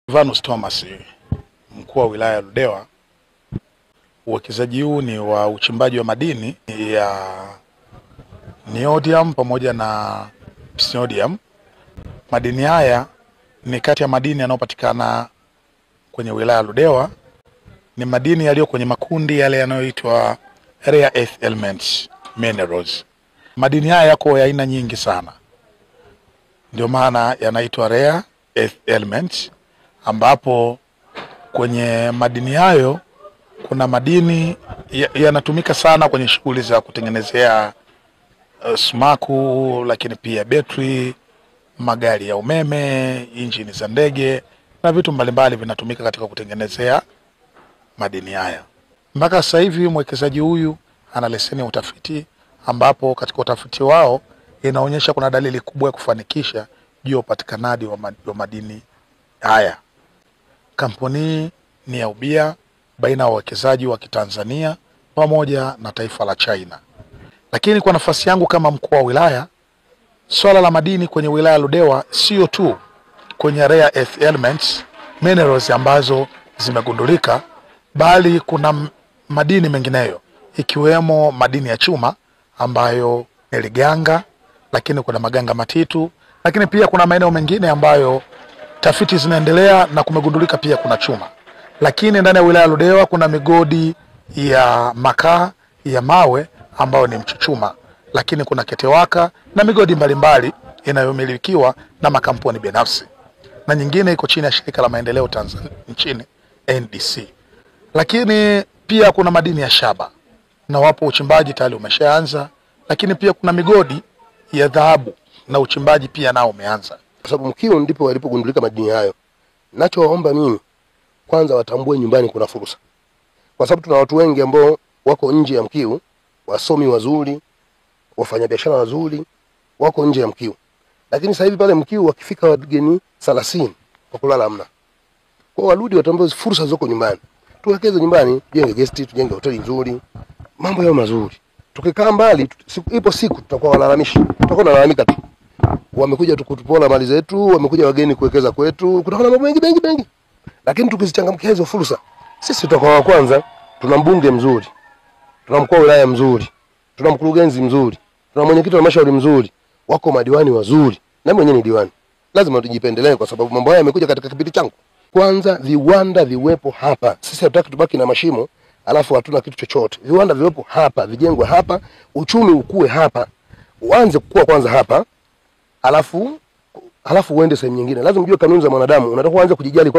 Vanus Thomas, mkuu wa wilaya ya Ludewa. Uwekezaji huu ni wa uchimbaji wa madini ya neodymium pamoja na pseudodymium. Madini haya ni kati ya madini yanayopatikana kwenye wilaya ya Ludewa. Ni madini yaliyo kwenye makundi yale yanayoitwa rare earth elements minerals. Madini haya yako ya aina nyingi sana, ndio maana yanaitwa rare earth elements, ambapo kwenye madini hayo kuna madini yanatumika sana kwenye shughuli za kutengenezea sumaku, lakini pia betri, magari ya umeme, injini za ndege na vitu mbalimbali vinatumika katika kutengenezea madini haya. Mpaka sasa hivi mwekezaji huyu ana leseni ya utafiti, ambapo katika utafiti wao inaonyesha kuna dalili kubwa ya kufanikisha juu ya upatikanaji wa madini haya. Kampuni ni ya ubia baina ya wawekezaji wa Kitanzania pamoja na taifa la China. Lakini kwa nafasi yangu kama mkuu wa wilaya, swala la madini kwenye wilaya ya Ludewa sio tu kwenye rare earth elements minerals ambazo zimegundulika, bali kuna madini mengineyo ikiwemo madini ya chuma ambayo ni liganga, lakini kuna maganga matitu, lakini pia kuna maeneo mengine ambayo tafiti zinaendelea na kumegundulika pia kuna chuma. Lakini ndani ya wilaya ya Ludewa kuna migodi ya makaa ya mawe ambayo ni mchuchuma, lakini kuna ketewaka na migodi mbalimbali inayomilikiwa na makampuni binafsi, na nyingine iko chini ya shirika la maendeleo Tanzania nchini NDC. Lakini pia kuna madini ya shaba na wapo uchimbaji tayari umeshaanza, lakini pia kuna migodi ya dhahabu na uchimbaji pia nao umeanza. Kwa sababu Mkiu ndipo walipogundulika madini hayo. Ninachowaomba mimi, kwanza watambue nyumbani kuna fursa. Kwa sababu tuna watu wengi ambao wako nje ya Mkiu, wasomi wazuri, wafanyabiashara wazuri, wako nje ya Mkiu. Lakini sasa hivi pale Mkiu wakifika wageni 30 kwa kulala hamna. Kwa warudi watambue fursa zoko nyumbani. Tuwekeze nyumbani, tujenge guest, tujenge hoteli nzuri. Mambo yao mazuri. Tukikaa mbali, ipo siku tutakuwa walalamishi. Tutakuwa tunalalamika tu. Wamekuja tukutupona mali zetu, wamekuja wageni kuwekeza kwetu, kutakuwa na mambo mengi. Lakini tukizichangamkia hizo fursa, sisi tutakuwa wa kwanza. Tuna mbunge mzuri, tuna mkuu wa wilaya mzuri, tuna mkurugenzi mzuri, tuna mwenyekiti wa halmashauri mzuri, wako madiwani wazuri, na mimi mwenyewe ni diwani. Lazima tujipendelee kwa sababu mambo haya yamekuja katika kipindi changu. Kwanza viwanda viwepo hapa. Sisi hatutaki tubaki na mashimo alafu hatuna kitu chochote. Viwanda viwepo hapa, vijengwe hapa, uchumi ukue hapa. Uanze kukua kwanza hapa, alafu uende sehemu nyingine. Lazima ujue kanuni za mwanadamu. Unataka kuanza kujijali kwa